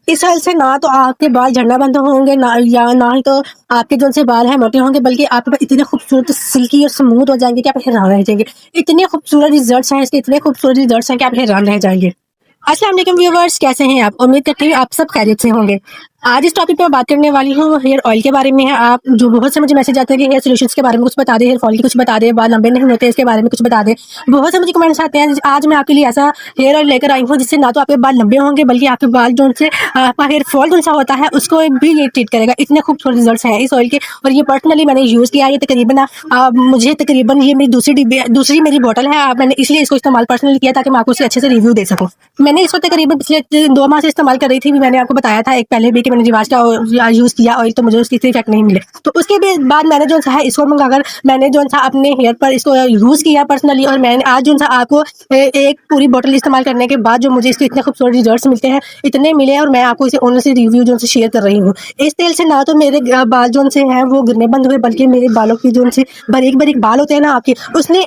इस ऑयल से ना तो आपके बाल झड़ना बंद होंगे, ना ही तो आपके जो से बाल है मोटे होंगे, बल्कि आपके बाल इतने खूबसूरत सिल्की और स्मूथ हो जाएंगे कि आप हैरान रह जाएंगे। इतने खूबसूरत रिजल्ट्स हैं इसके, इतने खूबसूरत रिजल्ट्स हैं कि आप हैरान रह जाएंगे। अस्सलाम वालेकुम व्यूअर्स, कैसे हैं आप? उम्मीद करती हूँ आप सब खैरियत से होंगे। आज इस टॉपिक पे मैं बात करने वाली हूँ हेयर ऑयल के बारे में है। आप जो बहुत से मुझे मैसेज आते हैं कि हेयर सॉल्यूशंस के बारे में कुछ बता दे, हेयर फॉल की कुछ बता दे, बाल लंबे नहीं होते इसके बारे में कुछ बता दे। बहुत से मुझे कमेंट्स आते हैं। आज मैं आपके लिए ऐसा हेयर ऑयल लेकर आई हूँ जिससे ना तो आपके बाल लंबे होंगे, बल्कि आपके बाल जो से आपका हेयर फॉल जो सा होता है उसको भी ये ट्रीट करेगा। इतने खूबसूरत रिजल्ट हैं इस ऑयल के, और ये पर्सनली मैंने यूज़ किया है। ये तकरीबन मुझे तकरीबन ये मेरी दूसरी मेरी बोतल है। मैंने इसलिए इसको इस्तेमाल पर्सनली किया ताकि मैं आपको अच्छे से रिव्यू दे सकूँ। मैंने इसको तकरीबन पिछले 2 माह से इस्तेमाल कर रही थी। मैंने आपको बताया था एक पहले भी कि मैंने रिवाज का यूज़ किया ऑयल, तो मुझे उसके इफेक्ट नहीं मिले। तो उसके बाद मैंने जो है इसको मंगाकर मैंने जो है अपने हेयर पर इसको यूज़ किया पर्सनली, और मैंने आज जो है आपको एक पूरी बोतल इस्तेमाल करने के बाद जो मुझे इसके इतने खूबसूरत रिजल्ट्स मिलते हैं, इतने मिले, और मैं आपको इसे ऑनलाइन से रिव्यू जो है शेयर कर रही हूँ। इस तेल से ना तो मेरे बाल जो से हैं वो गिरने बंद हुए, बल्कि मेरे बालों की जो से बारीक बारीक बाल होते हैं ना आपके,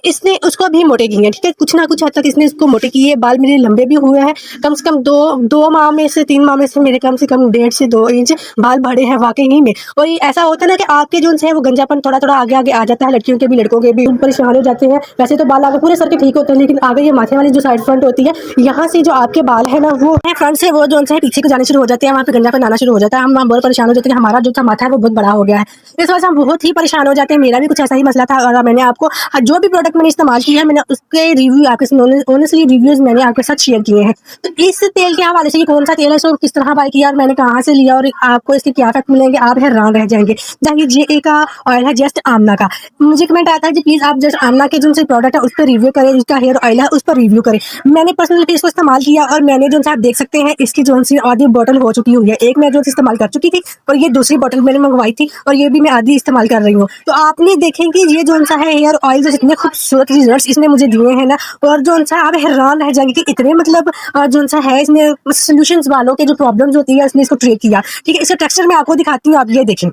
इसने उसको भी मोटे किए हैं। ठीक है, कुछ ना कुछ हद तक इसने इसको मोटे किए। बाल मेरे लंबे भी हुए हैं। कम से कम दो माह में से 3 माह में से मेरे कम से कम 1.5 से 2 इंच बाल बढ़े हैं वाकई ही में। और ये ऐसा होता है ना कि आपके जो है वो गंजापन थोड़ा थोड़ा आगे आगे आ जाता है, लड़कियों के भी लड़कों के भी परेशान हो जाते हैं। वैसे तो बाल आगे पूरे सर के ठीक होते हैं, लेकिन आगे ये माथे वाली जो साइड फ्रंट होती है, यहाँ से जो आपके बाल है ना वो फ्रंट से वो जो है पीछे को जाने शुरू हो जाते हैं, वहाँ पे गंजापन आना शुरू हो जाता है। हम बहुत परेशान हो जाते हैं। हमारा जो माथा है वो बहुत बड़ा हो गया है, इस वजह से हम बहुत ही परेशान हो जाते हैं। मेरा भी कुछ ऐसा ही मसला था, और मैंने आपको जो भी प्रोडक्ट मैंने इस्तेमाल किया है, मैंने उसके रिव्यू आपके ऑनेस्टली रिव्यूज मैंने आपके साथ शेयर किए हैं। तो इस तेल के हवाले से ये कौन सा तेल है, इसको किस तरह बाय किया और मैंने कहाँ से लिया, और आपको इसके क्या इफेक्ट मिलेंगे, आप हैरान रह जाएंगे। जहाँ ये एक ऑयल है जस्ट आमना का। मुझे कमेंट आता है कि प्लीज आप जस्ट आमना के जो प्रोडक्ट है उस पर रिव्यू करें, जिसका हेयर ऑयल है उस पर रिव्यू करें। मैंने पर्सनली इसको इस्तेमाल किया, और मैंने जो आप देख सकते हैं इसकी जो आधी बोतल हो चुकी हुई है। एक मैं जो इस्तेमाल कर चुकी थी, और ये दूसरी बोतल मैंने मंगवाई थी, और ये भी मैं आधी इस्तेमाल कर रही हूँ। तो आपने देखें कि ये जो है हेयर ऑयल जो इतने खूबसूरत रिजल्ट इसने मुझे दिए हैं ना, और जो आप हैरान रह जाएंगे कि इतने मतलब जो है इसने सोल्यूशंस वालों के जो प्रॉब्लम्स होती है इसने इसको ट्रीट किया। ठीक है, इसका टेक्सचर मैं आपको दिखाती हूँ, आप ये देखें।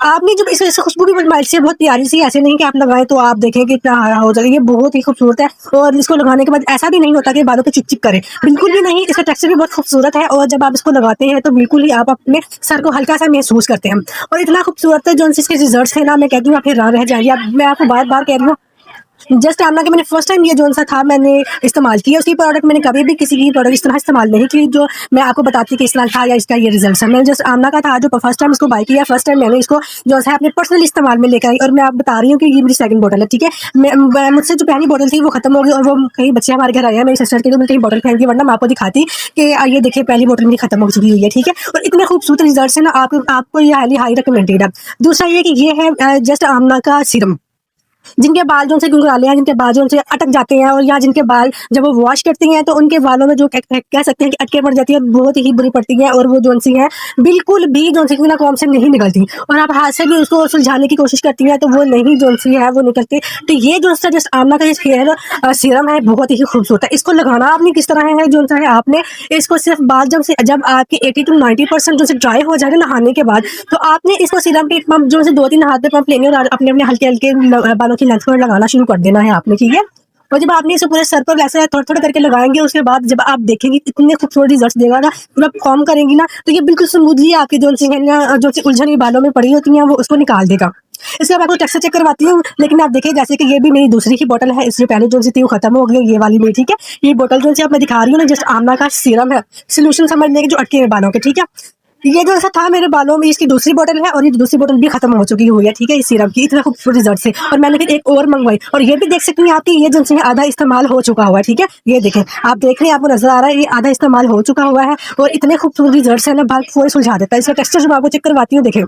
आपने जो इससे खुशबू भी माइल्ड से बहुत प्यारी सी, ऐसे नहीं कि आप लगाएं तो आप देखें कि इतना हरा हो जाएगा। ये बहुत ही खूबसूरत है, और इसको लगाने के बाद ऐसा भी नहीं होता कि बालों पे चिप चिप करे, बिल्कुल भी नहीं। इसका टेक्सचर भी बहुत खूबसूरत है, और जब आप इसको लगाते हैं तो बिल्कुल ही आप अपने सर को हल्का सा महसूस करते हैं। और इतना खूबसूरत है जो इसके रिजल्ट है ना, मैं कहती हूँ आप हैरान रह जाएंगे। मैं आपको बार बार कह रही हूँ, जस्ट आमना के मैंने फर्स्ट टाइम ये जो सा था मैंने इस्तेमाल किया। उसकी प्रोडक्ट मैंने कभी भी किसी की प्रोडक्ट इस तरह इस्तेमाल नहीं की जो मैं आपको बताती कि इस तरह था या इसका ये रिजल्ट है। मैंने जस्ट आमना का था जो फर्स्ट टाइम इसको बाय किया। फर्स्ट टाइम मैंने इसको जो है अपने पर्सनल इस्तेमाल में लेकर आई, और मैं आप बता रही हूँ कि ये मेरी सेकंड बोतल है। ठीक है, मुझसे जो पहली बोतल थी वो खत्म हो गई, और वो कई बच्चे हमारे घर आए हैं, मेरी सिस्टर के, तो कहीं बोतल फेंक दी, वरना मैं आपको दिखाती कि ये देखिए पहली बोतल मेरी खत्म हो चुकी हुई है। ठीक है, और इतने खूबसूरत रिजल्ट है ना, आपको ये हाई रिकमेंडेड है। दूसरा ये कि ये है जस्ट आमना का सीरम। जिनके बाल जो से गुंगराले हैं, जिनके बाल जो से अटक जाते हैं, और या जिनके बाल जब वो वॉश करते हैं तो उनके बालों में जो कह सकते हैं कि अटके पड़ जाती है, बहुत ही बुरी पड़ती है, और वो जो सी है बिल्कुल भी जो सी ना कॉम से नहीं निकलती, और आप हाथ से भी उसको सुलझाने की कोशिश करती हैं तो वो नहीं जो सी है वो निकलती। तो ये जो जस्ट आमना का हेयर सीरम है बहुत ही खूबसूरत है। इसको लगाना आपने किस तरह है जो है, आपने इसको सिर्फ बाल जब आपके 80 to 90% जो से ड्राई हो जाए नहाने के बाद, तो आपने इसको सीरम के पंप जो से 2-3 हाथ में पंप लेने, और अपने अपने हल्के हल्के बालों की लेंथ पर लगाना शुरू कर देना है आपने। ठीक है, और जब आपने इसे पूरे सर पर ऐसे थोड़ा थोड़ा करके लगाएंगे, उसके बाद जब आप देखेंगे इतने खूबसूरत रिजल्ट देगा ना, जब आप कॉम करेंगी ना तो ये बिल्कुल स्मूथली आपकी जो उलझन बालों में पड़ी होती हैं वो उसको निकाल देगा। इसके बाद आपको टेक्सचर चेक करवाती हूँ, लेकिन आप देखिए जैसे कि ये भी मेरी दूसरी ही बोतल है। इससे पहले जो सी थी वो खत्म हो गई, ये वाली में। ठीक है, ये बोतल जो आप मैं दिखा रही हूँ ना, जस्ट आमना का सीरम है, सोल्यूशन समझने के जो अटके हुए बालों के। ठीक है, ये जो ऐसा था मेरे बालों में, इसकी दूसरी बोतल है, और ये दूसरी बोतल भी खत्म हो चुकी हुई है। ठीक है, इस सीरम की इतना खूबसूरत रिजल्ट से, और मैंने फिर एक और मंगवाई, और ये भी देख सकती हैं आपकी ये जो है आधा इस्तेमाल हो चुका हुआ है। ठीक है, ये देखें, आप देख रहे हैं, आपको नजर आ रहा है ये आधा इस्तेमाल हो चुका हुआ है, और इतने खूबसूरत रिजल्ट है ना, बाल पूरे सुलझा देता है। इसका टेक्सचर जब आपको चेक करवाती हूँ, देखें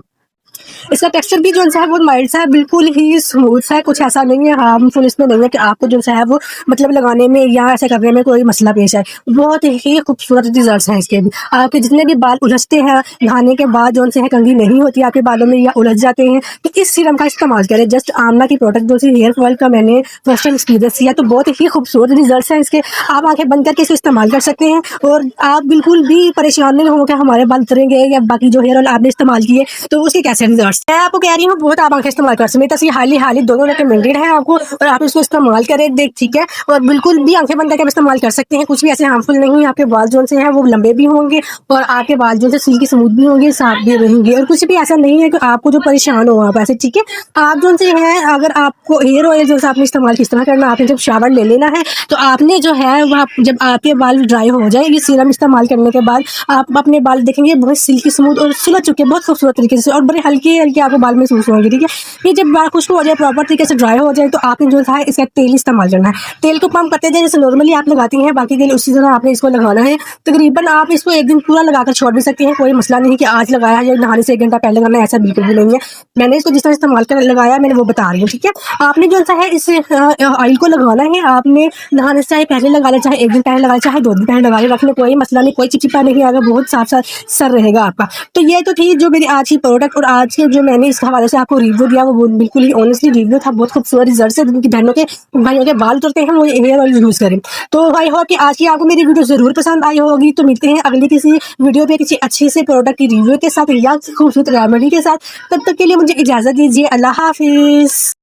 इसका टेक्सचर भी जो है बहुत माइल्ड सा है, बिल्कुल ही स्मूथ है, कुछ ऐसा नहीं है हार्मफुल इसमें नहीं है कि आपको जो है वो मतलब लगाने में या ऐसे करने में कोई मसला पेश है। बहुत ही खूबसूरत रिजल्ट्स हैं इसके भी। आपके जितने भी बाल उलझते हैं नहाने के बाद जो है कंघी नहीं होती आपके बालों में या उलझ जाते हैं, तो इस सीरम का इस्तेमाल करें। जस्ट आमना की प्रोडक्ट जो हेयर फॉल का मैंने फर्स्ट टाइम एक्सपीरियंस किया, तो बहुत ही खूबसूरत रिजल्ट हैं इसके। आप आंखें बंद करके इसे इस्तेमाल कर सकते हैं, और आप बिल्कुल भी परेशान नहीं होंगे हमारे बाल उतरेंगे या बाकी जो हेयर ऑयल आपने इस्तेमाल किए तो उसके कैसे रिजल्ट। मैं आपको कह रही हूँ बहुत आप आंखें इस्तेमाल कर सकते हैं, हाली दोनों रिकमेंडेड है आपको, और आप इसको इस्तेमाल करें देख, ठीक है। और बिल्कुल भी आंखें बंद करके आप इस्तेमाल कर सकते हैं, कुछ भी ऐसे हार्मफुल नहीं है। आपके बाल जो से हैं वो लंबे भी होंगे और आपके बाल जो से सिल्की स्मूथ भी होंगे, साफ भी रहेंगे, और कुछ भी ऐसा नहीं है कि आपको जो परेशान हो आप ऐसे, ठीक है। आप जो से हैं, अगर आपको हेयर ऑयल जो आपने इस्तेमाल किस तरह करना, आपने जब शावर ले लेना है तो आपने जो है वह जब आपके बाल ड्राई हो जाए, ये सीरम इस्तेमाल करने के बाद आप अपने बाल देखेंगे बहुत सिल्की स्मूथ और सुलझ चुके, बहुत खूबसूरत तरीके से, और बड़े हल्के हल्के आपको बाल महसूस होंगे, ठीक है। ये जब बाल खुश्क हो जाए, प्रॉपर तरीके से ड्राई हो जाए, तो आपने जो है इसका तेल इस्तेमाल करना है। तेल को पंप करते जाए जैसे नॉर्मली आप लगाती हैं बाकी के लिए, उसी तरह आपने इसको लगाना है। तकरीबन आप इसको एक दिन पूरा लगाकर छोड़ भी सकते हैं, कोई मसला नहीं कि आज लगाया है या नहाने से 1 घंटा पहले लगाना है, ऐसा बिल्कुल भी नहीं है। मैंने इसको जिस तरह इस्तेमाल कर लगाया मैंने वो बता रही हूँ, ठीक है। आपने जो सा है इस ऑयल को लगाना है, आपने नहाने से चाहे पहले लगा ले, चाहे 1 दिन पहले लगा ले, चाहे 2 दिन पहले लगा ले, रखने कोई मसला नहीं, कोई चिपचिपा नहीं आएगा, बहुत साफ साफ सर रहेगा आपका। तो ये तो थी जो मेरी आज की प्रोडक्ट, और आज के जो मैंने इस हवाले से आपको रिव्यू दिया वो बिल्कुल ही ऑनेस्टली रिव्यू था, बहुत खूबसूरत रिजल्ट है। जिनकी बहनों के भाइयों के बाल उतरते हैं वो हेयर ऑयल यूज करें। तो आई होप कि आज की आपको मेरी वीडियो जरूर पसंद आई होगी। तो मिलते हैं अगली किसी वीडियो पे किसी अच्छे से प्रोडक्ट की रिव्यू के साथ या खूबसूरत रेमेडी के साथ। तब तक के लिए मुझे इजाजत दीजिए, अल्लाह हाफिज।